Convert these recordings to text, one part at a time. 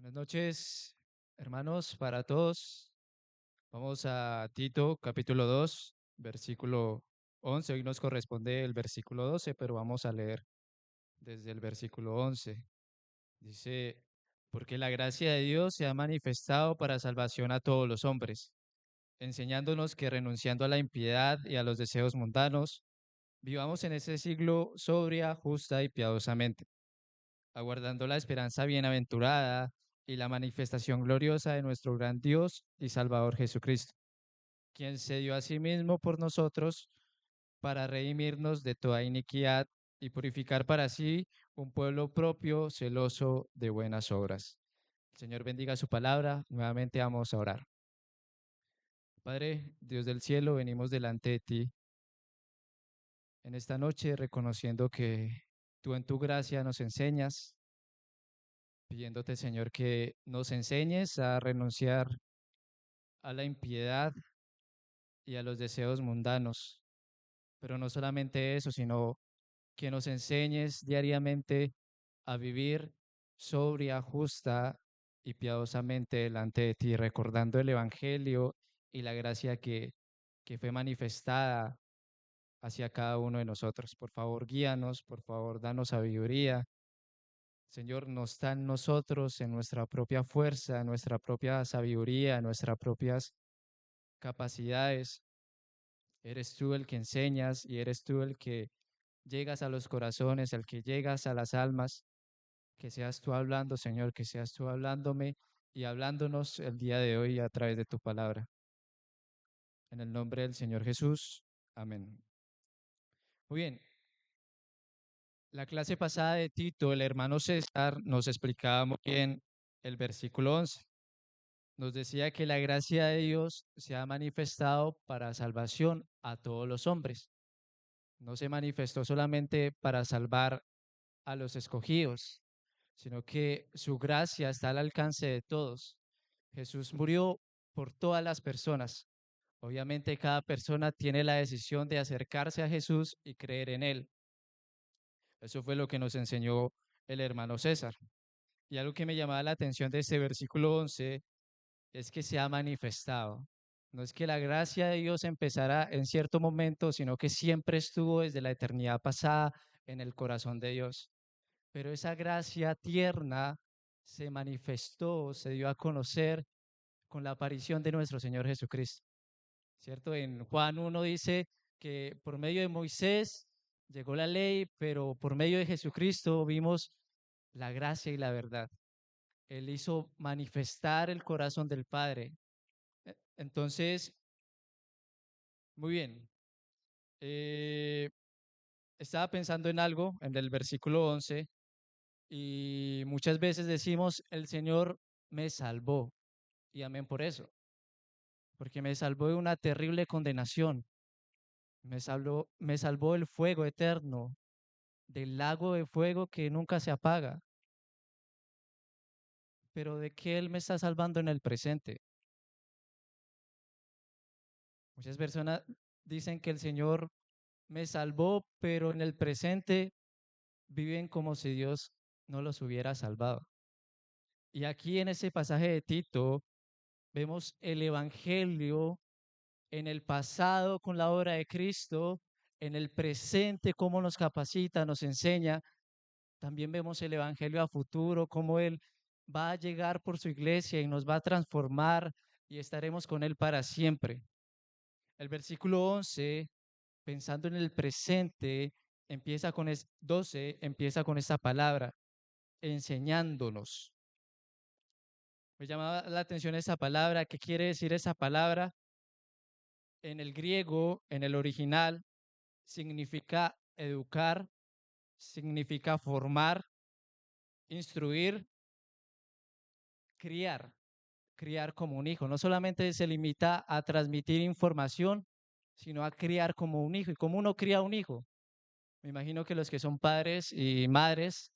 Buenas noches, hermanos, para todos. Vamos a Tito, capítulo 2, versículo 11. Hoy nos corresponde el versículo 12, pero vamos a leer desde el versículo 11. Dice, porque la gracia de Dios se ha manifestado para salvación a todos los hombres, enseñándonos que renunciando a la impiedad y a los deseos mundanos, vivamos en ese siglo sobria, justa y piadosamente, aguardando la esperanza bienaventurada y la manifestación gloriosa de nuestro gran Dios y Salvador Jesucristo, quien se dio a sí mismo por nosotros para redimirnos de toda iniquidad y purificar para sí un pueblo propio, celoso de buenas obras. El Señor bendiga su palabra. Nuevamente vamos a orar. Padre, Dios del cielo, venimos delante de ti en esta noche reconociendo que tú en tu gracia nos enseñas, pidiéndote, Señor, que nos enseñes a renunciar a la impiedad y a los deseos mundanos. Pero no solamente eso, sino que nos enseñes diariamente a vivir sobria, justa y piadosamente delante de ti, recordando el Evangelio y la gracia que fue manifestada hacia cada uno de nosotros. Por favor, guíanos, por favor, danos sabiduría. Señor, no está en nosotros, en nuestra propia fuerza, en nuestra propia sabiduría, en nuestras propias capacidades. Eres tú el que enseñas y eres tú el que llegas a los corazones, el que llegas a las almas. Que seas tú hablando, Señor, que seas tú hablándome y hablándonos el día de hoy a través de tu palabra. En el nombre del Señor Jesús. Amén. Muy bien. La clase pasada de Tito, el hermano César nos explicaba muy bien el versículo 11. Nos decía que la gracia de Dios se ha manifestado para salvación a todos los hombres. No se manifestó solamente para salvar a los escogidos, sino que su gracia está al alcance de todos. Jesús murió por todas las personas. Obviamente cada persona tiene la decisión de acercarse a Jesús y creer en Él. Eso fue lo que nos enseñó el hermano César. Y algo que me llamaba la atención de este versículo 11 es que se ha manifestado. No es que la gracia de Dios empezara en cierto momento, sino que siempre estuvo desde la eternidad pasada en el corazón de Dios. Pero esa gracia tierna se manifestó, se dio a conocer con la aparición de nuestro Señor Jesucristo. ¿Cierto? En Juan 1 dice que por medio de Moisés llegó la ley, pero por medio de Jesucristo vimos la gracia y la verdad. Él hizo manifestar el corazón del Padre. Entonces, muy bien. Eh, Estaba pensando en algo en el versículo 11 y muchas veces decimos, el Señor me salvó y amén por eso, porque me salvó de una terrible condenación, me salvó del fuego eterno, del lago de fuego que nunca se apaga. Pero ¿de qué Él me está salvando en el presente? Muchas personas dicen que el Señor me salvó, pero en el presente viven como si Dios no los hubiera salvado. Y aquí en ese pasaje de Tito vemos el Evangelio en el pasado con la obra de Cristo, en el presente cómo nos capacita, nos enseña. También vemos el Evangelio a futuro, cómo Él va a llegar por su iglesia y nos va a transformar y estaremos con Él para siempre. El versículo 11, pensando en el presente, empieza con 12, empieza con esta palabra, enseñándonos. Me llamaba la atención esa palabra. ¿Qué quiere decir esa palabra? En el griego, en el original, significa educar, significa formar, instruir, criar, criar como un hijo. No solamente se limita a transmitir información, sino a criar como un hijo. ¿Y cómo uno cría un hijo? Me imagino que los que son padres y madres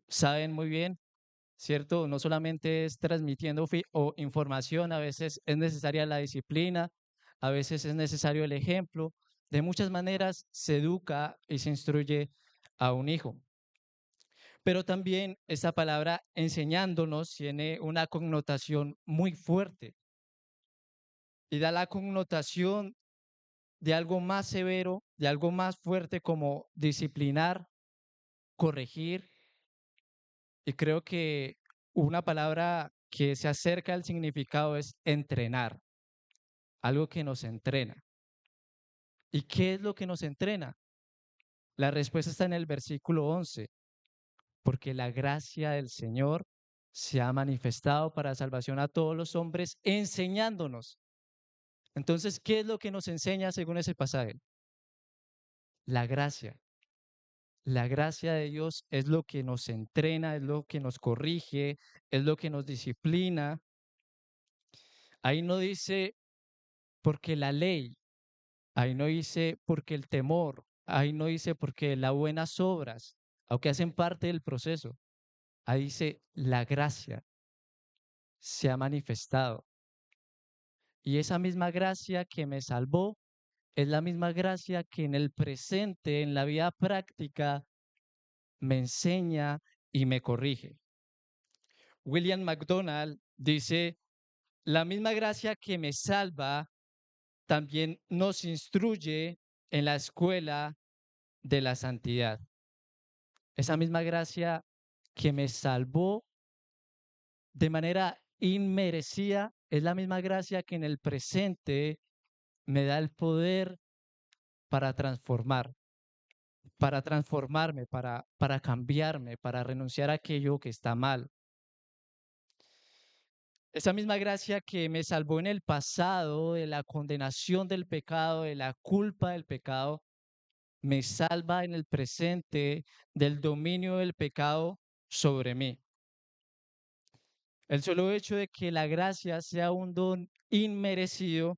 saben muy bien, ¿cierto? No solamente es transmitiendo o información, a veces es necesaria la disciplina, a veces es necesario el ejemplo. De muchas maneras se educa y se instruye a un hijo. Pero también esta palabra enseñándonos tiene una connotación muy fuerte y da la connotación de algo más severo, de algo más fuerte como disciplinar, corregir. Y creo que una palabra que se acerca al significado es entrenar, algo que nos entrena. ¿Y qué es lo que nos entrena? La respuesta está en el versículo 11, porque la gracia del Señor se ha manifestado para salvación a todos los hombres, enseñándonos. Entonces, ¿qué es lo que nos enseña según ese pasaje? La gracia. La gracia de Dios es lo que nos entrena, es lo que nos corrige, es lo que nos disciplina. Ahí no dice porque la ley, ahí no dice porque el temor, ahí no dice porque las buenas obras, aunque hacen parte del proceso. Ahí dice la gracia se ha manifestado. Y esa misma gracia que me salvó es la misma gracia que en el presente, en la vida práctica, me enseña y me corrige. William MacDonald dice, la misma gracia que me salva también nos instruye en la escuela de la santidad. Esa misma gracia que me salvó de manera inmerecida es la misma gracia que en el presente me da el poder para transformar, para transformarme, para cambiarme, para renunciar a aquello que está mal. Esa misma gracia que me salvó en el pasado de la condenación del pecado, de la culpa del pecado, me salva en el presente del dominio del pecado sobre mí. El solo hecho de que la gracia sea un don inmerecido,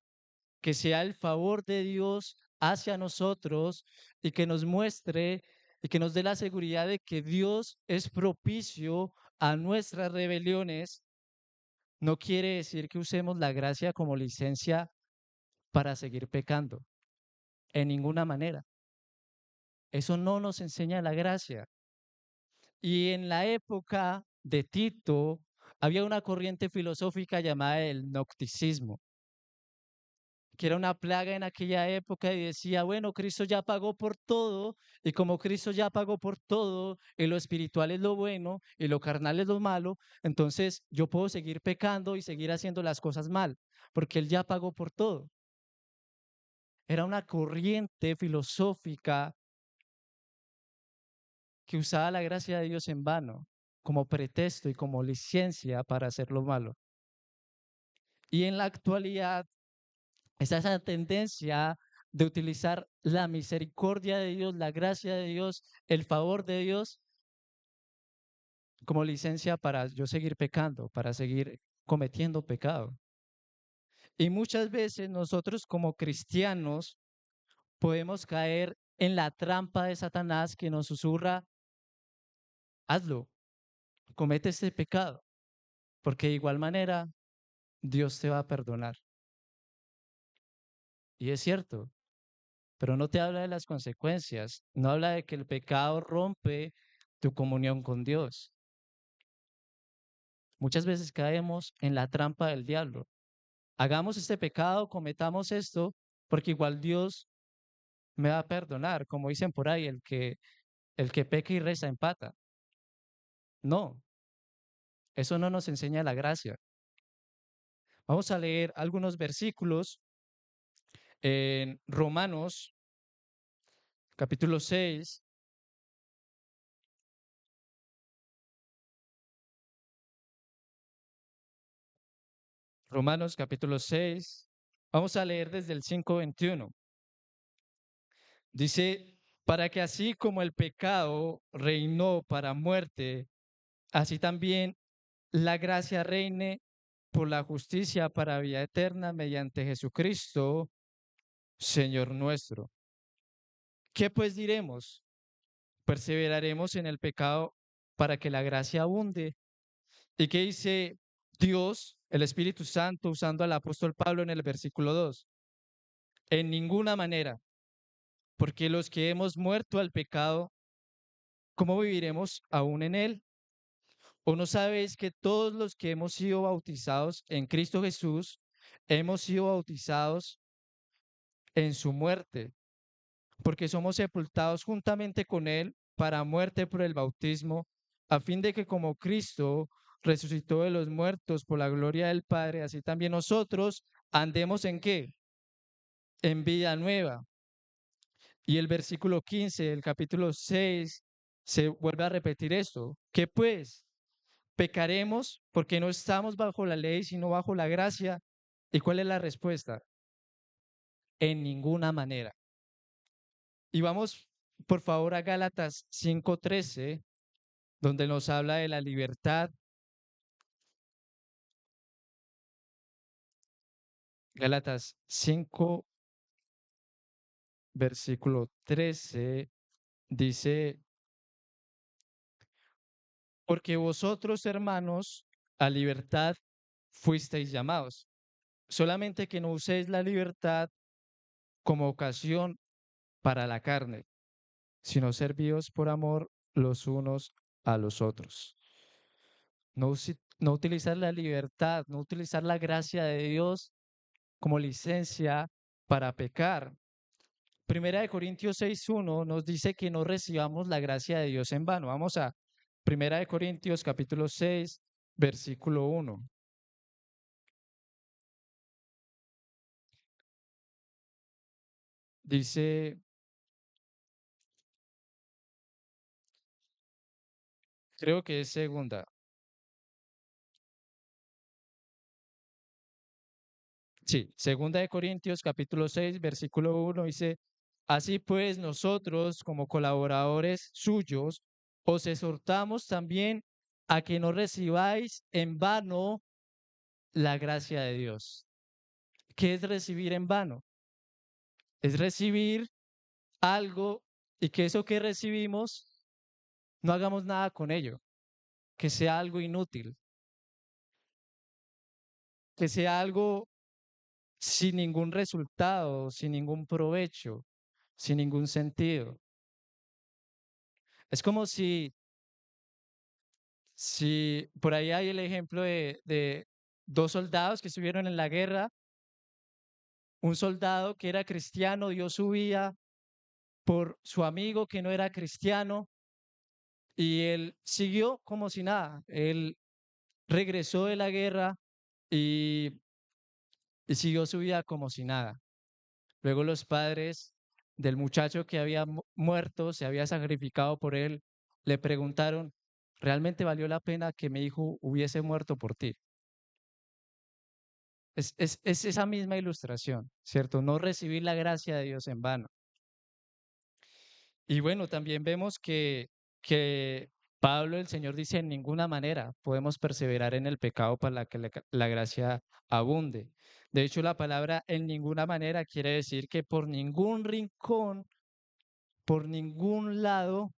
que sea el favor de Dios hacia nosotros y que nos muestre y que nos dé la seguridad de que Dios es propicio a nuestras rebeliones, no quiere decir que usemos la gracia como licencia para seguir pecando, en ninguna manera. Eso no nos enseña la gracia. Y en la época de Tito había una corriente filosófica llamada el gnosticismo, que era una plaga en aquella época y decía, bueno, Cristo ya pagó por todo y como Cristo ya pagó por todo y lo espiritual es lo bueno y lo carnal es lo malo, entonces yo puedo seguir pecando y seguir haciendo las cosas mal, porque Él ya pagó por todo. Era una corriente filosófica que usaba la gracia de Dios en vano, como pretexto y como licencia para hacer lo malo. Y en la actualidad está esa tendencia de utilizar la misericordia de Dios, la gracia de Dios, el favor de Dios como licencia para yo seguir pecando, para seguir cometiendo pecado. Y muchas veces nosotros como cristianos podemos caer en la trampa de Satanás que nos susurra, hazlo, comete este pecado, porque de igual manera Dios te va a perdonar. Y es cierto, pero no te habla de las consecuencias, no habla de que el pecado rompe tu comunión con Dios. Muchas veces caemos en la trampa del diablo. Hagamos este pecado, cometamos esto, porque igual Dios me va a perdonar, como dicen por ahí, el que peca y reza empata. No, eso no nos enseña la gracia. Vamos a leer algunos versículos en Romanos, capítulo 6. Romanos, capítulo 6. Vamos a leer desde el 5:21. Dice, para que así como el pecado reinó para muerte, así también la gracia reine por la justicia para vida eterna mediante Jesucristo, Señor nuestro. ¿Qué pues diremos? ¿Perseveraremos en el pecado para que la gracia abunde? ¿Y qué dice Dios, el Espíritu Santo, usando al apóstol Pablo en el versículo 2? En ninguna manera, porque los que hemos muerto al pecado, ¿cómo viviremos aún en él? ¿O no sabéis que todos los que hemos sido bautizados en Cristo Jesús, hemos sido bautizados en su muerte? Porque somos sepultados juntamente con él para muerte por el bautismo, a fin de que como Cristo resucitó de los muertos por la gloria del Padre, así también nosotros andemos en qué? En vida nueva. Y el versículo 15 del capítulo 6 se vuelve a repetir esto. ¿Qué pues? ¿Pecaremos porque no estamos bajo la ley, sino bajo la gracia? ¿Y cuál es la respuesta? En ninguna manera. Y vamos, por favor, a Gálatas 5:13, donde nos habla de la libertad. Gálatas 5, versículo 13, dice, porque vosotros, hermanos, a libertad fuisteis llamados, solamente que no uséis la libertad como ocasión para la carne, sino servíos por amor los unos a los otros. No utilizar la libertad, no utilizar la gracia de Dios como licencia para pecar. Primera de Corintios 6:1 nos dice que no recibamos la gracia de Dios en vano. Vamos a Primera de Corintios capítulo 6, versículo 1. Dice, creo que es segunda. Sí, segunda de Corintios capítulo 6, versículo 1 dice, así pues nosotros como colaboradores suyos os exhortamos también a que no recibáis en vano la gracia de Dios. ¿Qué es recibir en vano? Es recibir algo y que eso que recibimos no hagamos nada con ello, que sea algo inútil, que sea algo sin ningún resultado, sin ningún provecho, sin ningún sentido. Es como si por ahí hay el ejemplo de dos soldados que estuvieron en la guerra, un soldado que era cristiano dio su vida por su amigo que no era cristiano y él siguió como si nada. Él regresó de la guerra y, y siguió su vida como si nada. Luego los padres del muchacho que había muerto, se había sacrificado por él, le preguntaron, ¿realmente valió la pena que mi hijo hubiese muerto por ti? Es esa misma ilustración, ¿cierto? No recibir la gracia de Dios en vano. Y bueno, también vemos que Pablo, el Señor dice, en ninguna manera podemos perseverar en el pecado para que la gracia abunde. De hecho, la palabra en ninguna manera quiere decir que por ningún rincón, por ningún lado,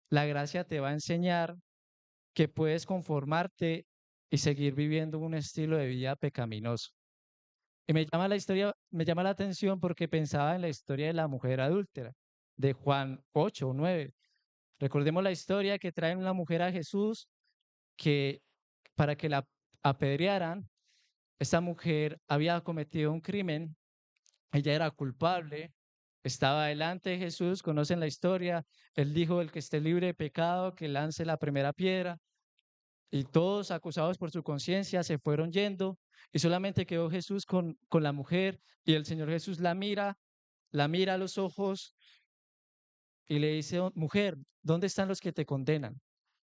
la gracia te va a enseñar que puedes conformarte y seguir viviendo un estilo de vida pecaminoso. Y me llama la atención porque pensaba en la historia de la mujer adúltera, de Juan 8 o 9. Recordemos la historia que traen una mujer a Jesús que para que la apedrearan, esta mujer había cometido un crimen, ella era culpable, estaba delante de Jesús, conocen la historia, él dijo, el que esté libre de pecado, que lance la primera piedra, y todos acusados por su conciencia se fueron yendo, y solamente quedó Jesús con la mujer, y el Señor Jesús la mira a los ojos y le dice, mujer, ¿dónde están los que te condenan?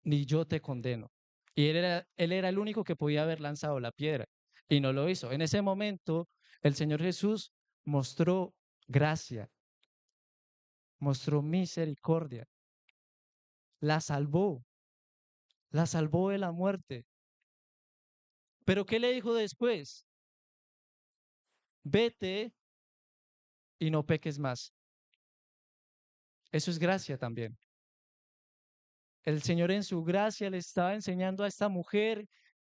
Ni yo te condeno. Y él era el único que podía haber lanzado la piedra y no lo hizo. En ese momento, el Señor Jesús mostró gracia, mostró misericordia, la la salvó de la muerte. Pero ¿qué le dijo después? Vete y no peques más. Eso es gracia también. El Señor en su gracia le estaba enseñando a esta mujer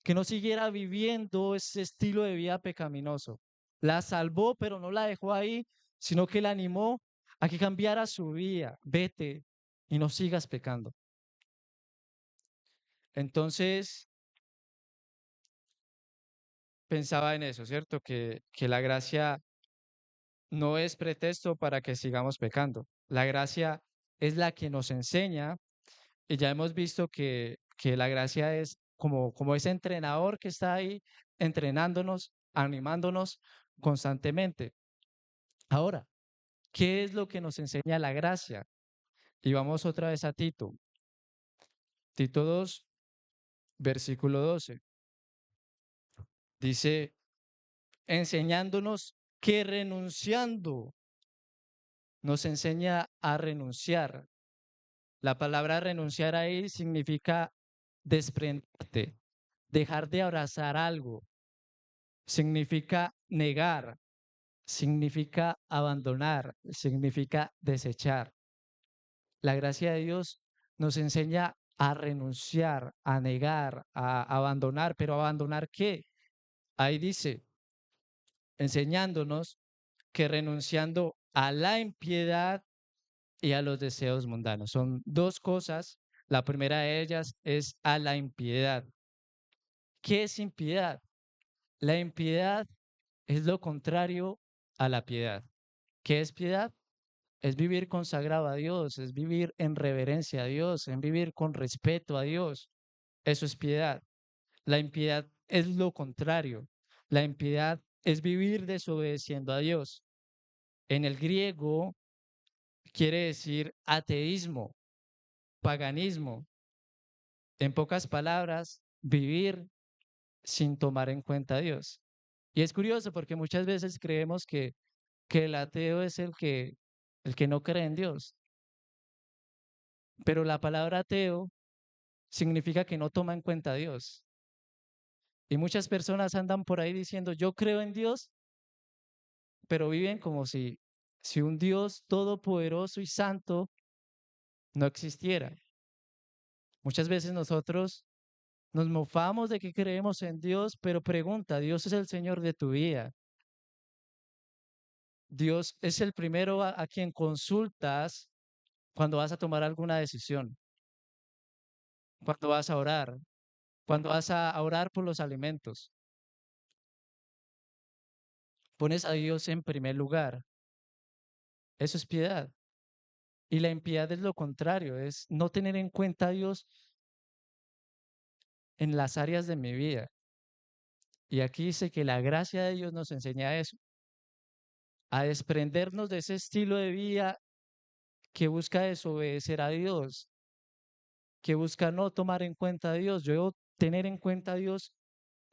que no siguiera viviendo ese estilo de vida pecaminoso. La salvó, pero no la dejó ahí, sino que la animó a que cambiara su vida. Vete y no sigas pecando. Entonces, pensaba en eso, ¿cierto? Que la gracia no es pretexto para que sigamos pecando. La gracia es la que nos enseña y ya hemos visto que la gracia es como ese entrenador que está ahí entrenándonos, animándonos constantemente. Ahora, ¿qué es lo que nos enseña la gracia? Y vamos otra vez a Tito. Tito 2, versículo 12. Dice, enseñándonos que renunciando, nos enseña a renunciar. La palabra renunciar ahí significa desprenderte, dejar de abrazar algo, significa negar, significa abandonar, significa desechar. La gracia de Dios nos enseña a renunciar, a negar, a abandonar, pero ¿abandonar qué? Ahí dice, enseñándonos que renunciando a la impiedad y a los deseos mundanos. Son dos cosas. La primera de ellas es a la impiedad. ¿Qué es impiedad? La impiedad es lo contrario a la piedad. ¿Qué es piedad? Es vivir consagrado a Dios, es vivir en reverencia a Dios, en vivir con respeto a Dios. Eso es piedad. La impiedad es lo contrario. La impiedad es vivir desobedeciendo a Dios. En el griego quiere decir ateísmo, paganismo. En pocas palabras, vivir sin tomar en cuenta a Dios. Y es curioso porque muchas veces creemos que el ateo es el que no cree en Dios, pero la palabra ateo significa que no toma en cuenta a Dios. Y muchas personas andan por ahí diciendo, yo creo en Dios, pero viven como si un Dios todopoderoso y santo no existiera. Muchas veces nosotros nos mofamos de que creemos en Dios, pero pregunta, ¿Dios es el Señor de tu vida? ¿Dios es el primero a quien consultas cuando vas a tomar alguna decisión, cuando vas a orar, cuando vas a orar por los alimentos? Pones a Dios en primer lugar. Eso es piedad. Y la impiedad es lo contrario, es no tener en cuenta a Dios en las áreas de mi vida. Y aquí dice que la gracia de Dios nos enseña eso, a desprendernos de ese estilo de vida que busca desobedecer a Dios, que busca no tomar en cuenta a Dios. Yo debo tener en cuenta a Dios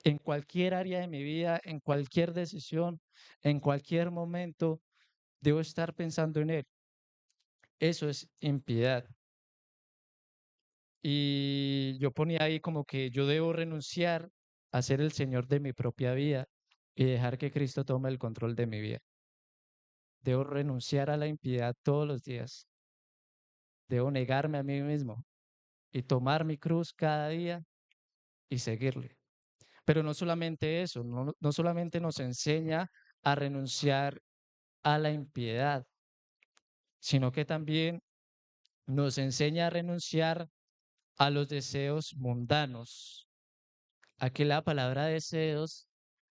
en cualquier área de mi vida, en cualquier decisión, en cualquier momento, debo estar pensando en Él. Eso es impiedad. Y yo ponía ahí como que yo debo renunciar a ser el Señor de mi propia vida y dejar que Cristo tome el control de mi vida. Debo renunciar a la impiedad todos los días. Debo negarme a mí mismo y tomar mi cruz cada día y seguirle. Pero no solamente eso, no solamente nos enseña a renunciar a la impiedad, sino que también nos enseña a renunciar a los deseos mundanos. Aquí la palabra deseos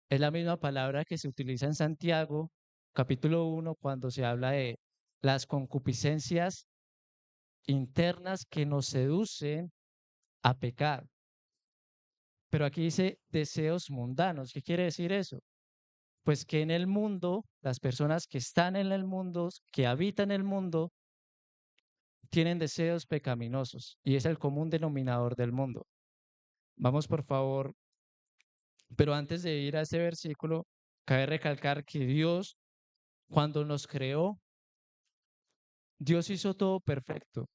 es la misma palabra que se utiliza en Santiago, capítulo 1, cuando se habla de las concupiscencias internas que nos seducen a pecar. Pero aquí dice deseos mundanos. ¿Qué quiere decir eso? Pues que en el mundo, las personas que están en el mundo, que habitan el mundo, tienen deseos pecaminosos y es el común denominador del mundo. Vamos por favor, pero antes de ir a este versículo, cabe recalcar que Dios, cuando nos creó, Dios hizo todo perfecto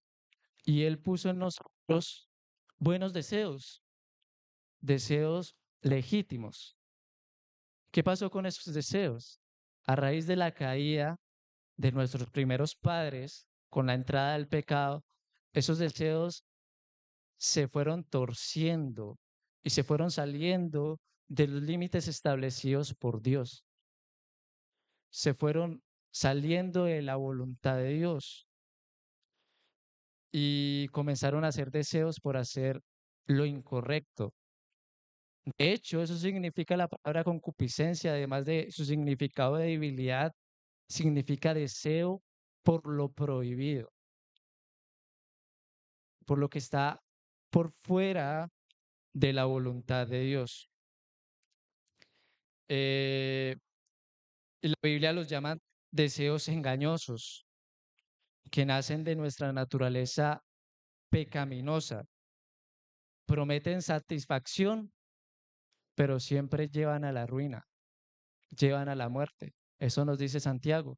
y Él puso en nosotros buenos deseos, deseos legítimos. ¿Qué pasó con esos deseos? A raíz de la caída de nuestros primeros padres, con la entrada del pecado, esos deseos se fueron torciendo y se fueron saliendo de los límites establecidos por Dios. Se fueron saliendo de la voluntad de Dios y comenzaron a hacer deseos por hacer lo incorrecto. De hecho, eso significa la palabra concupiscencia, además de su significado de debilidad, significa deseo por lo prohibido, por lo que está por fuera de la voluntad de Dios. Eh, y la Biblia los llama deseos engañosos, que nacen de nuestra naturaleza pecaminosa. Prometen satisfacción, pero siempre llevan a la ruina, llevan a la muerte. Eso nos dice Santiago,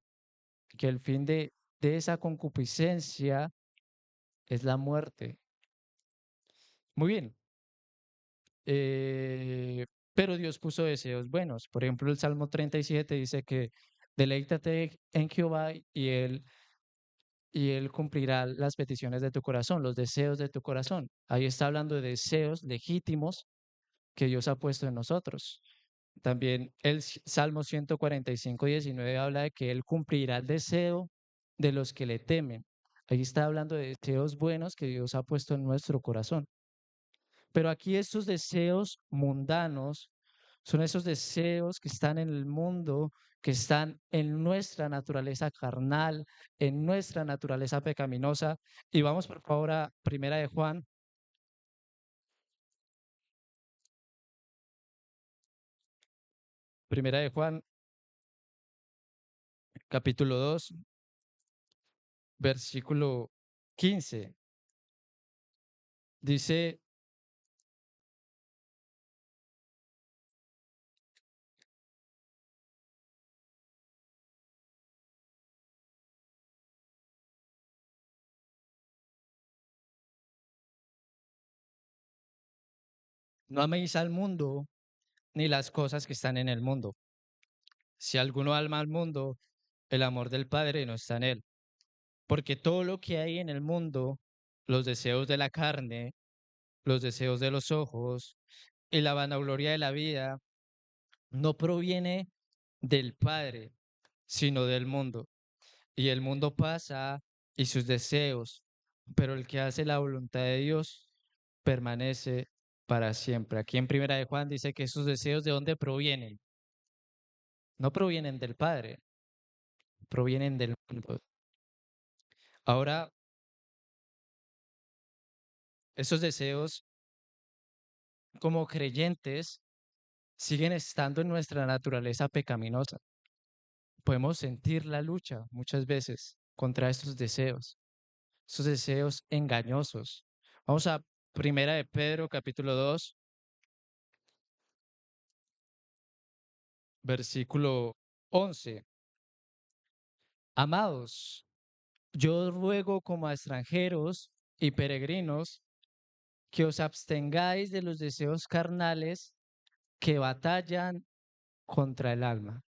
que el fin de esa concupiscencia es la muerte. Muy bien. eh, pero Dios puso deseos buenos. Por ejemplo, el Salmo 37 dice que deleítate en Jehová y él cumplirá las peticiones de tu corazón, los deseos de tu corazón. Ahí está hablando de deseos legítimos que Dios ha puesto en nosotros. También el Salmo 145:19 habla de que Él cumplirá el deseo de los que le temen. Ahí está hablando de deseos buenos que Dios ha puesto en nuestro corazón. Pero aquí estos deseos mundanos son esos deseos que están en el mundo, que están en nuestra naturaleza carnal, en nuestra naturaleza pecaminosa. Y vamos por favor a Primera de Juan, capítulo 2, versículo 15. Dice, no améis al mundo ni las cosas que están en el mundo. Si alguno ama al mundo, el amor del Padre no está en él. Porque todo lo que hay en el mundo, los deseos de la carne, los deseos de los ojos y la vanagloria de la vida, no proviene del Padre, sino del mundo. Y el mundo pasa y sus deseos, pero el que hace la voluntad de Dios permanece para siempre. Aquí en Primera de Juan dice que sus deseos de dónde provienen. No provienen del Padre, provienen del mundo. Ahora, esos deseos como creyentes siguen estando en nuestra naturaleza pecaminosa. Podemos sentir la lucha muchas veces contra estos deseos engañosos. Vamos a Primera de Pedro, capítulo 2, versículo 11. Amados, yo ruego como a extranjeros y peregrinos que os abstengáis de los deseos carnales que batallan contra el alma.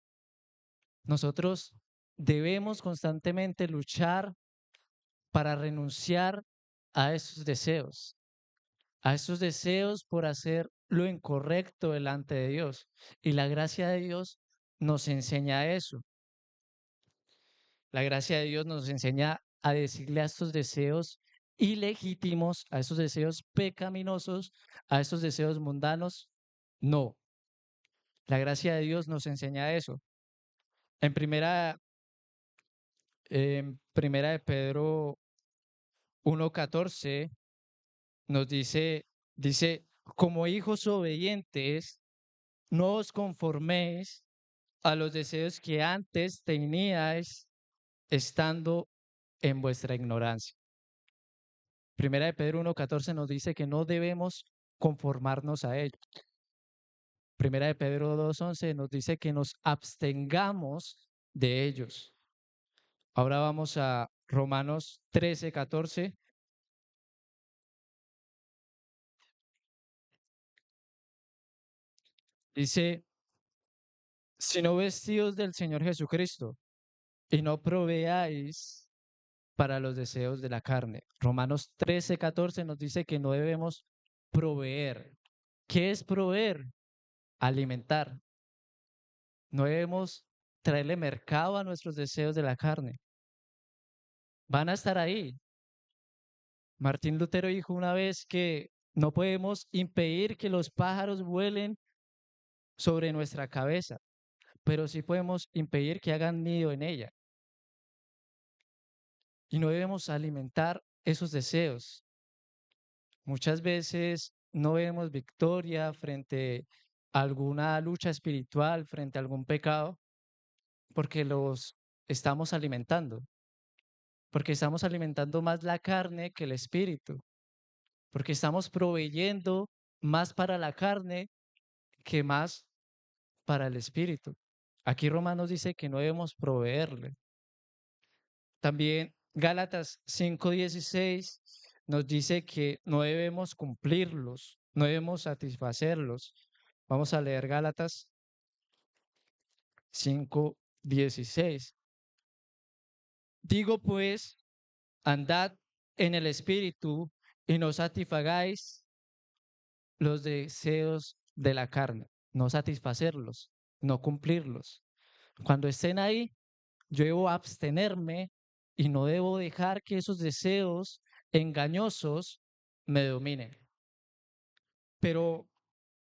Nosotros debemos constantemente luchar para renunciar a esos deseos por hacer lo incorrecto delante de Dios. Y la gracia de Dios nos enseña eso. La gracia de Dios nos enseña a decirle a estos deseos ilegítimos, a esos deseos pecaminosos, a esos deseos mundanos, no. La gracia de Dios nos enseña eso. En primera de Pedro 1:14 nos dice, como hijos obedientes, no os conforméis a los deseos que antes teníais estando en vuestra ignorancia. Primera de Pedro 1:14 nos dice que no debemos conformarnos a ellos. Primera de Pedro 2:11 nos dice que nos abstengamos de ellos. Ahora vamos a Romanos 13:14. Dice, sino vestidos del Señor Jesucristo y no proveáis para los deseos de la carne. Romanos 13:14 nos dice que no debemos proveer. ¿Qué es proveer? Alimentar. No debemos traerle mercado a nuestros deseos de la carne. Van a estar ahí. Martín Lutero dijo una vez que No podemos impedir que los pájaros vuelen sobre nuestra cabeza, pero sí podemos impedir que hagan nido en ella. Y no debemos alimentar esos deseos. Muchas veces no vemos victoria frente a alguna lucha espiritual, frente a algún pecado, porque los estamos alimentando, porque estamos alimentando más la carne que el espíritu, porque estamos proveyendo más para la carne que más para el espíritu. Aquí Romanos dice que no debemos proveerle. También Gálatas 5:16 nos dice que no debemos cumplirlos, no debemos satisfacerlos. Vamos a leer Gálatas 5:16. Digo pues, andad en el espíritu y no satisfagáis los deseos de la carne, no satisfacerlos, no cumplirlos. Cuando estén ahí, yo debo abstenerme y no debo dejar que esos deseos engañosos me dominen. Pero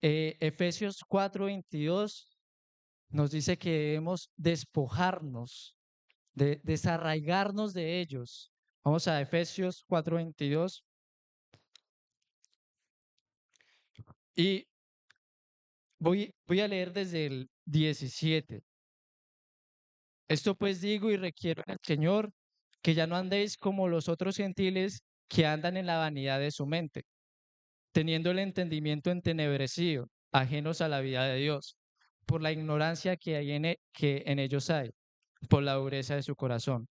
Efesios 4:22 nos dice que debemos despojarnos, desarraigarnos de ellos. Vamos a Efesios 4:22 y voy a leer desde el 17. Esto pues digo y requiero en el Señor que ya no andéis como los otros gentiles que andan en la vanidad de su mente, teniendo el entendimiento entenebrecido, ajenos a la vida de Dios, por la ignorancia que hay que en ellos hay, por la dureza de su corazón,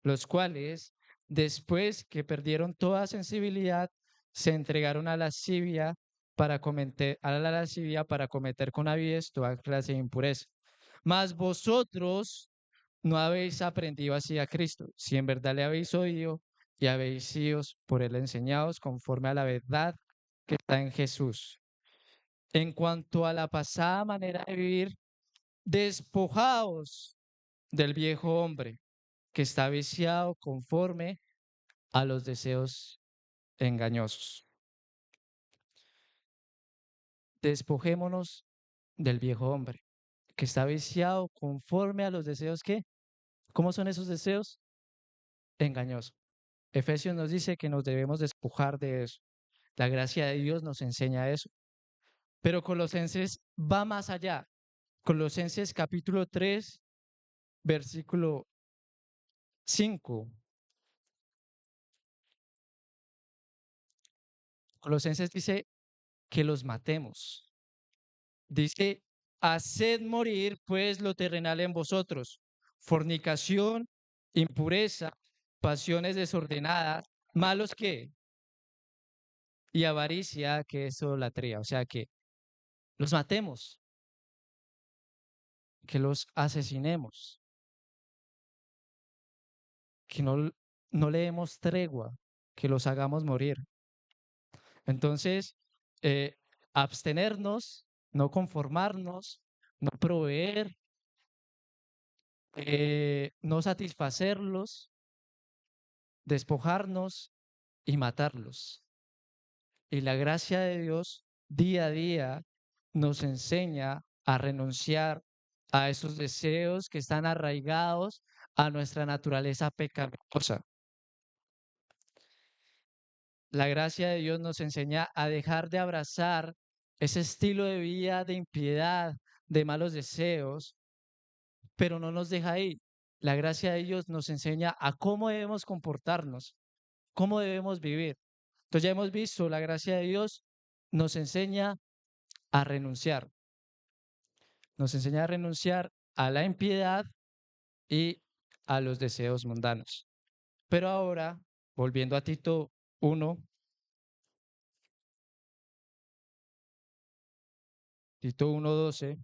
los cuales, después que perdieron toda sensibilidad, se entregaron a la lascivia para cometer con avidez toda clase de impureza. Mas vosotros no habéis aprendido así a Cristo, si en verdad le habéis oído y habéis sido por él enseñados conforme a la verdad que está en Jesús. En cuanto a la pasada manera de vivir, despojaos del viejo hombre que está viciado conforme a los deseos engañosos. Despojémonos del viejo hombre que está viciado conforme a los deseos que, ¿cómo son esos deseos? Engañosos. Efesios nos dice que nos debemos despojar de eso. La gracia de Dios nos enseña eso. Pero Colosenses va más allá. Colosenses capítulo 3, versículo 5. Colosenses dice que los matemos. Dice, haced morir pues lo terrenal en vosotros, fornicación, impureza, pasiones desordenadas, malos que, y avaricia, que es idolatría. O sea, que los matemos, que los asesinemos, que no le demos tregua, que los hagamos morir. Entonces, eh, abstenernos, no conformarnos, no proveer, no satisfacerlos, despojarnos y matarlos. Y la gracia de Dios día a día nos enseña a renunciar a esos deseos que están arraigados a nuestra naturaleza pecaminosa. La gracia de Dios nos enseña a dejar de abrazar ese estilo de vida de impiedad, de malos deseos, pero no nos deja ahí. La gracia de Dios nos enseña a cómo debemos comportarnos, cómo debemos vivir. Entonces ya hemos visto, la gracia de Dios nos enseña a renunciar, nos enseña a renunciar a la impiedad y a los deseos mundanos. Pero ahora, volviendo a Tito 1, Tito 1:12,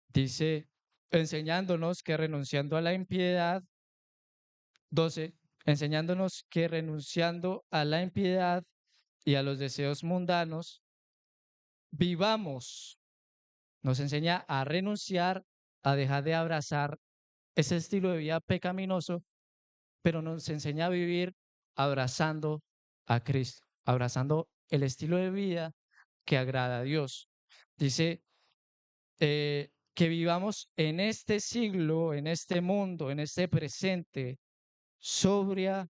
dice, enseñándonos que renunciando a la impiedad, 12, enseñándonos que renunciando a la impiedad y a los deseos mundanos, vivamos. Nos enseña a renunciar, a dejar de abrazar ese estilo de vida pecaminoso, pero nos enseña a vivir abrazando a Cristo, abrazando el estilo de vida que agrada a Dios. Dice que vivamos en este siglo, en este mundo, en este presente, sobria,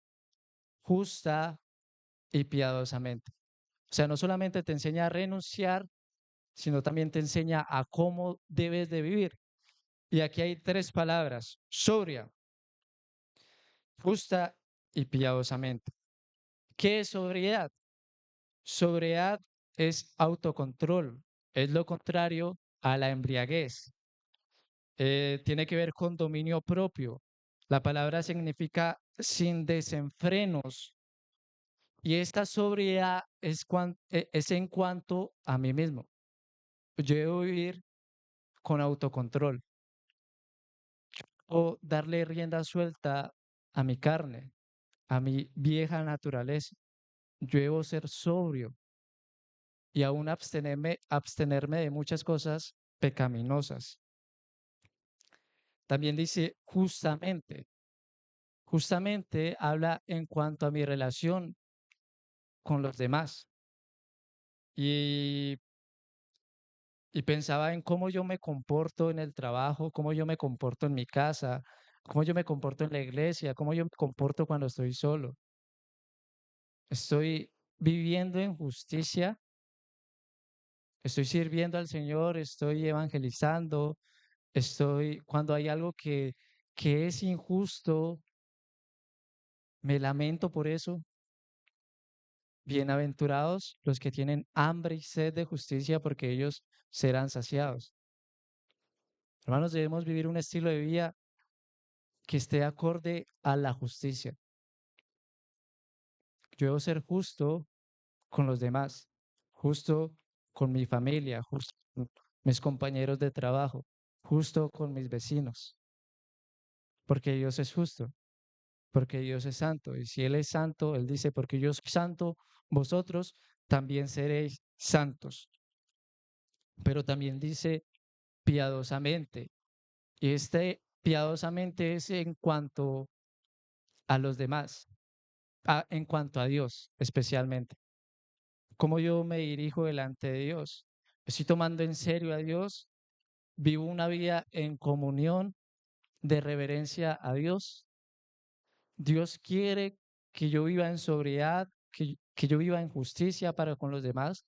justa y piadosamente. O sea, no solamente te enseña a renunciar, sino también te enseña a cómo debes de vivir. Y aquí hay tres palabras: sobria, justa y piadosamente. ¿Qué es sobriedad? Sobriedad es autocontrol, es lo contrario a la embriaguez. Tiene que ver con dominio propio. La palabra significa sin desenfrenos. Y esta sobriedad es en cuanto a mí mismo. Yo debo vivir con autocontrol o darle rienda suelta a mi carne, a mi vieja naturaleza. Yo debo ser sobrio y aún abstenerme de muchas cosas pecaminosas. También dice justamente. Justamente habla en cuanto a mi relación con los demás. Y, y pensaba en cómo yo me comporto en el trabajo, cómo yo me comporto en mi casa, cómo yo me comporto en la iglesia, cómo yo me comporto cuando estoy solo. Estoy viviendo en justicia, estoy sirviendo al Señor, estoy evangelizando, cuando hay algo que es injusto, me lamento por eso. Bienaventurados los que tienen hambre y sed de justicia, porque ellos serán saciados. Hermanos, debemos vivir un estilo de vida que esté acorde a la justicia. Yo debo ser justo con los demás, justo con mi familia, justo con mis compañeros de trabajo, justo con mis vecinos, porque Dios es justo, porque Dios es santo. Y si Él es santo, Él dice, porque yo soy santo, vosotros también seréis santos. Pero también dice piadosamente. Y este piadosamente es en cuanto a los demás, en cuanto a Dios especialmente. ¿Cómo yo me dirijo delante de Dios? ¿Estoy tomando en serio a Dios? ¿Vivo una vida en comunión de reverencia a Dios? Dios quiere que yo viva en sobriedad, que yo viva en justicia para con los demás,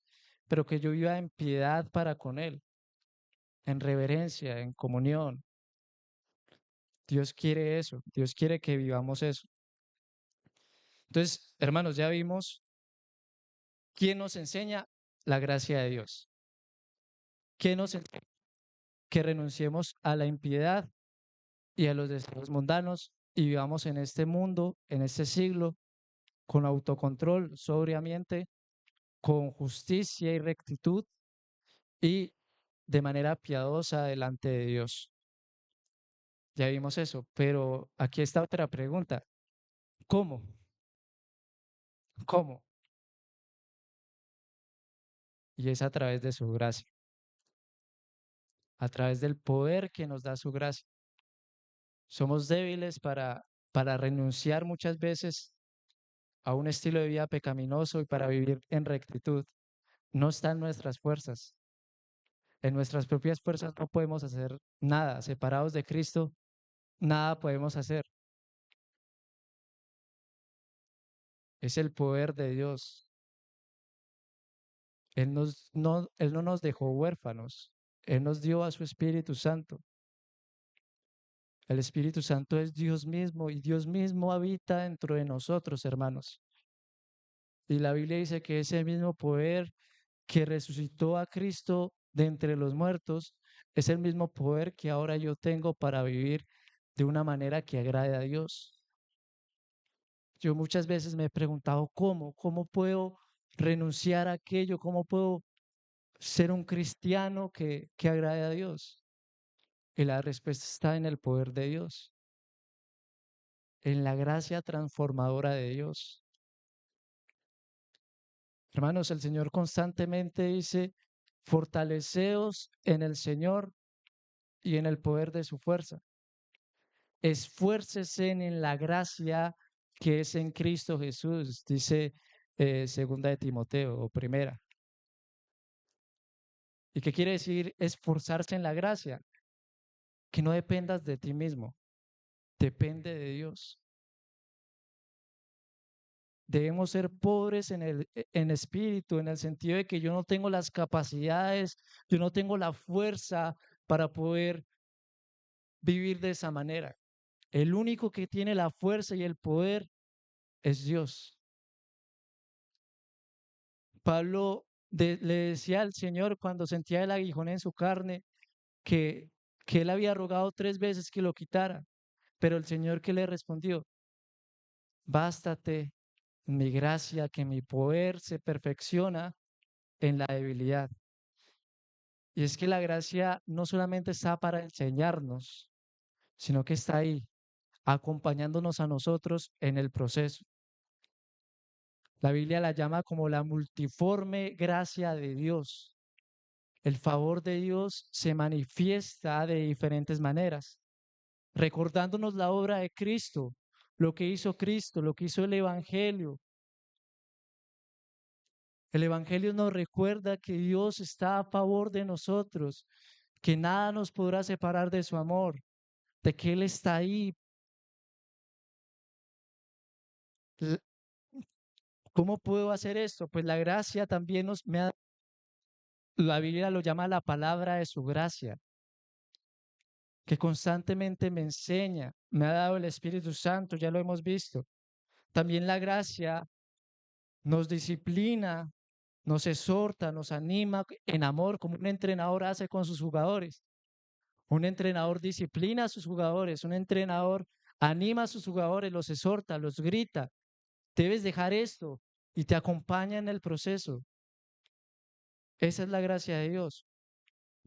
pero que yo viva en piedad para con Él, en reverencia, en comunión. Dios quiere eso, Dios quiere que vivamos eso. Entonces, hermanos, ya vimos quién nos enseña la gracia de Dios. ¿Quién nos enseña? Que renunciemos a la impiedad y a los deseos mundanos y vivamos en este mundo, en este siglo, con autocontrol, sobriamente, con justicia y rectitud y de manera piadosa delante de Dios. Ya vimos eso, pero aquí está otra pregunta. ¿Cómo? ¿Cómo? Y es a través de su gracia, a través del poder que nos da su gracia. Somos débiles para renunciar muchas veces a un estilo de vida pecaminoso y para vivir en rectitud. No están nuestras fuerzas. En nuestras propias fuerzas no podemos hacer nada. Separados de Cristo, nada podemos hacer. Es el poder de Dios. Él no nos dejó huérfanos. Él nos dio a su Espíritu Santo. El Espíritu Santo es Dios mismo y Dios mismo habita dentro de nosotros, hermanos. Y la Biblia dice que ese mismo poder que resucitó a Cristo de entre los muertos es el mismo poder que ahora yo tengo para vivir de una manera que agrade a Dios. Yo muchas veces me he preguntado cómo puedo renunciar a aquello, cómo puedo ser un cristiano que agrade a Dios. Y la respuesta está en el poder de Dios, en la gracia transformadora de Dios. Hermanos, el Señor constantemente dice, fortaleceos en el Señor y en el poder de su fuerza. Esfuércese en la gracia que es en Cristo Jesús, dice segunda de Timoteo o primera. ¿Y qué quiere decir esforzarse en la gracia? Que no dependas de ti mismo, depende de Dios. Debemos ser pobres en espíritu, en el sentido de que yo no tengo las capacidades, yo no tengo la fuerza para poder vivir de esa manera. El único que tiene la fuerza y el poder es Dios. Pablo le decía al Señor cuando sentía el aguijón en su carne que, que él había rogado 3 veces que lo quitara, pero el Señor que le respondió, bástate mi gracia, que mi poder se perfecciona en la debilidad. Y es que la gracia no solamente está para enseñarnos, sino que está ahí, acompañándonos a nosotros en el proceso. La Biblia la llama como la multiforme gracia de Dios. El favor de Dios se manifiesta de diferentes maneras, recordándonos la obra de Cristo, Cristo, lo que hizo el Evangelio. El Evangelio nos recuerda que Dios está a favor de nosotros, que nada nos podrá separar de su amor, de que Él está ahí. L- ¿Cómo puedo hacer esto? Pues la gracia también la Biblia lo llama la palabra de su gracia, que constantemente me enseña, me ha dado el Espíritu Santo, ya lo hemos visto. También la gracia nos disciplina, nos exhorta, nos anima en amor, como un entrenador hace con sus jugadores. Un entrenador disciplina a sus jugadores, un entrenador anima a sus jugadores, los exhorta, los grita. Debes dejar esto y te acompaña en el proceso. Esa es la gracia de Dios.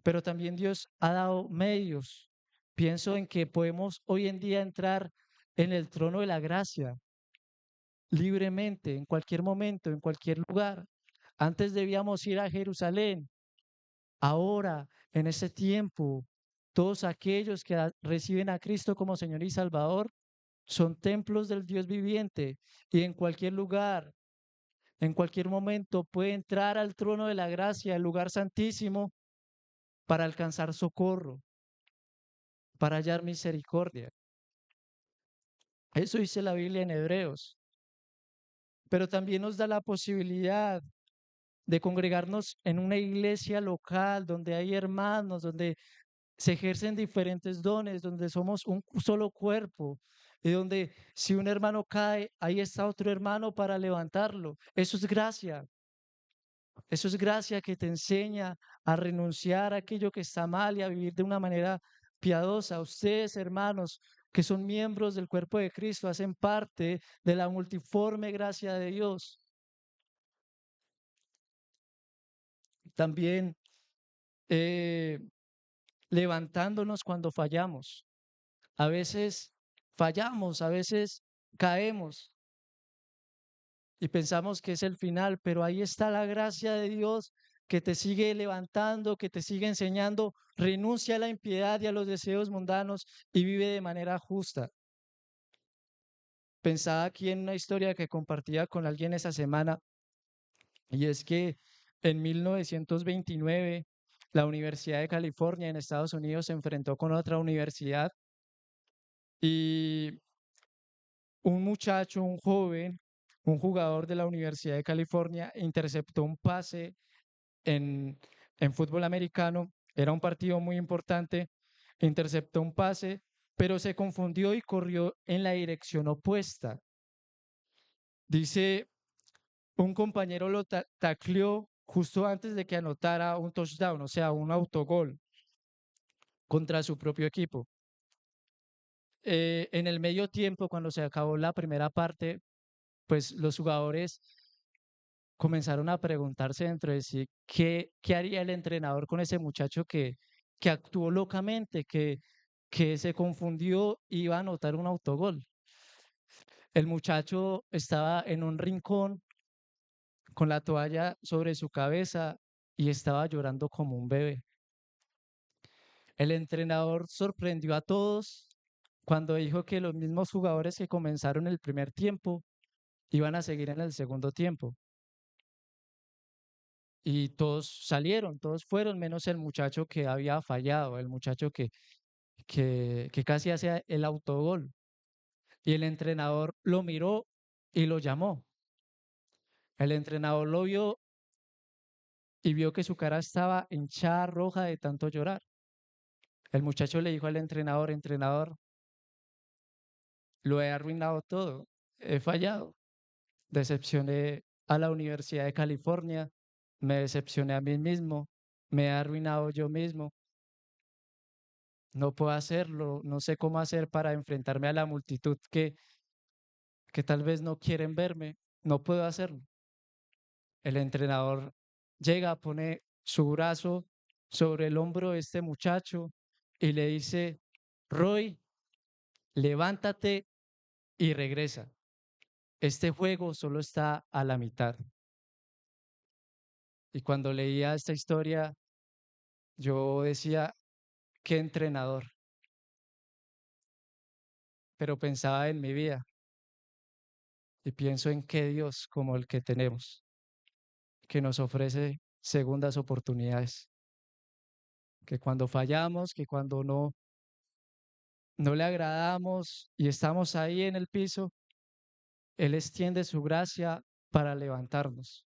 Pero también Dios ha dado medios. Pienso en que podemos hoy en día entrar en el trono de la gracia libremente, en cualquier momento, en cualquier lugar. Antes debíamos ir a Jerusalén. Ahora, en ese tiempo, todos aquellos que reciben a Cristo como Señor y Salvador son templos del Dios viviente y en cualquier lugar, en cualquier momento puede entrar al trono de la gracia, el lugar santísimo, para alcanzar socorro, para hallar misericordia. Eso dice la Biblia en Hebreos, pero también nos da la posibilidad de congregarnos en una iglesia local donde hay hermanos, donde se ejercen diferentes dones, donde somos un solo cuerpo y donde si un hermano cae, ahí está otro hermano para levantarlo. Eso es gracia que te enseña a renunciar a aquello que está mal y a vivir de una manera piadosa. Ustedes, hermanos, que son miembros del cuerpo de Cristo, hacen parte de la multiforme gracia de Dios. También eh, levantándonos cuando fallamos. A veces fallamos, a veces caemos y pensamos que es el final, pero ahí está la gracia de Dios que te sigue levantando, que te sigue enseñando, renuncia a la impiedad y a los deseos mundanos y vive de manera justa. Pensaba aquí en una historia que compartía con alguien esa semana y es que en 1929 la Universidad de California en Estados Unidos se enfrentó con otra universidad y un muchacho, un joven, un jugador de la Universidad de California, interceptó un pase en, en fútbol americano. Era un partido muy importante. Interceptó un pase, pero se confundió y corrió en la dirección opuesta. Dice, un compañero lo tacleó justo antes de que anotara un touchdown, o sea, un autogol contra su propio equipo. En el medio tiempo, cuando se acabó la primera parte, pues los jugadores comenzaron a preguntarse dentro de sí qué haría el entrenador con ese muchacho que actuó locamente, que se confundió y iba a anotar un autogol. El muchacho estaba en un rincón con la toalla sobre su cabeza y estaba llorando como un bebé. El entrenador sorprendió a todos cuando dijo que los mismos jugadores que comenzaron el primer tiempo iban a seguir en el segundo tiempo. Y todos salieron, todos fueron, menos el muchacho que había fallado, el muchacho que casi hacía el autogol. Y el entrenador lo miró y lo llamó. El entrenador lo vio y vio que su cara estaba hinchada, roja de tanto llorar. El muchacho le dijo al entrenador, entrenador, lo he arruinado todo, he fallado, decepcioné a la Universidad de California, me decepcioné a mí mismo, me he arruinado yo mismo, no puedo hacerlo, no sé cómo hacer para enfrentarme a la multitud que tal vez no quieren verme, no puedo hacerlo. El entrenador llega, pone su brazo sobre el hombro de este muchacho y le dice, Roy, levántate y regresa. Este juego solo está a la mitad. Y cuando leía esta historia, yo decía, qué entrenador, pero pensaba en mi vida y pienso en qué Dios como el que tenemos, que nos ofrece segundas oportunidades, que cuando fallamos, que cuando no le agradamos y estamos ahí en el piso, Él extiende su gracia para levantarnos.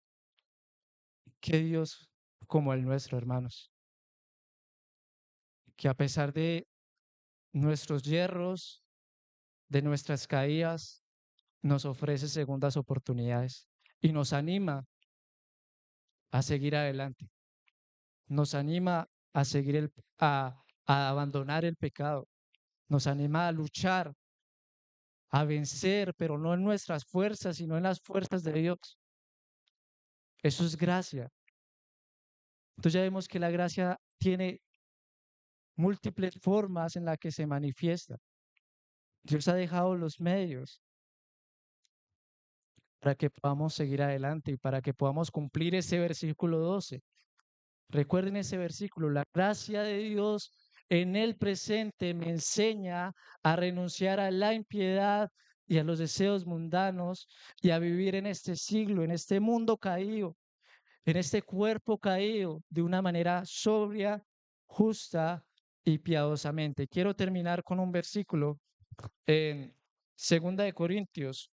Qué Dios como el nuestro, hermanos, que a pesar de nuestros hierros, de nuestras caídas, nos ofrece segundas oportunidades y nos anima a seguir adelante, nos anima a seguir a abandonar el pecado, nos anima a luchar, a vencer, pero no en nuestras fuerzas, sino en las fuerzas de Dios. Eso es gracia. Entonces ya vemos que la gracia tiene múltiples formas en las que se manifiesta. Dios ha dejado los medios para que podamos seguir adelante y para que podamos cumplir ese versículo 12. Recuerden ese versículo, la gracia de Dios en el presente me enseña a renunciar a la impiedad y a los deseos mundanos y a vivir en este siglo, en este mundo caído, en este cuerpo caído de una manera sobria, justa y piadosamente. Quiero terminar con un versículo en Segunda de Corintios,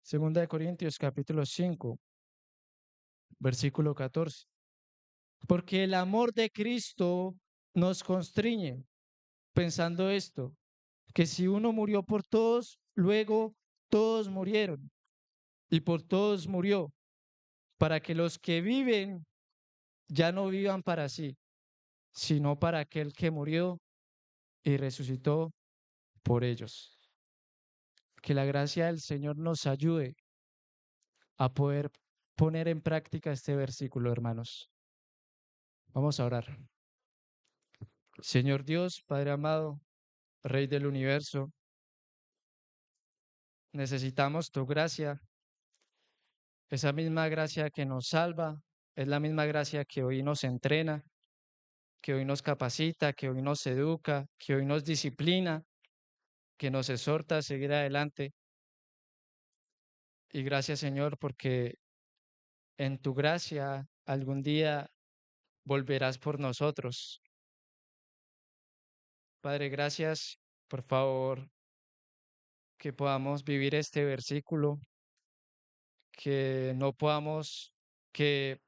Segunda de Corintios capítulo 5, versículo 14. Porque el amor de Cristo nos constriñe, pensando esto, que si uno murió por todos, luego todos murieron, y por todos murió, para que los que viven ya no vivan para sí, sino para aquel que murió y resucitó por ellos. Que la gracia del Señor nos ayude a poder poner en práctica este versículo, hermanos. Vamos a orar. Señor Dios, Padre amado, Rey del universo, necesitamos tu gracia, esa misma gracia que nos salva, es la misma gracia que hoy nos entrena, que hoy nos capacita, que hoy nos educa, que hoy nos disciplina, que nos exhorta a seguir adelante. Y gracias, Señor, porque en tu gracia algún día volverás por nosotros. Padre, gracias, por favor, que podamos vivir este versículo, que no podamos, que,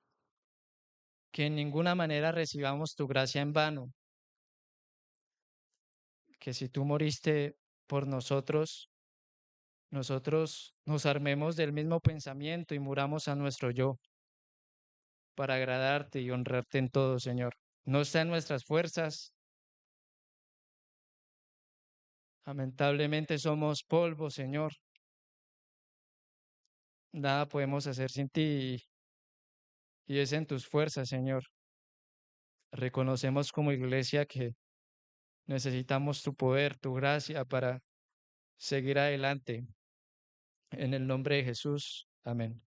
que en ninguna manera recibamos tu gracia en vano, que si tú moriste por nosotros, nosotros nos armemos del mismo pensamiento y muramos a nuestro yo para agradarte y honrarte en todo, Señor. No está en nuestras fuerzas, lamentablemente somos polvo, Señor. Nada podemos hacer sin ti y es en tus fuerzas, Señor. Reconocemos como iglesia que necesitamos tu poder, tu gracia para seguir adelante. En el nombre de Jesús. Amén.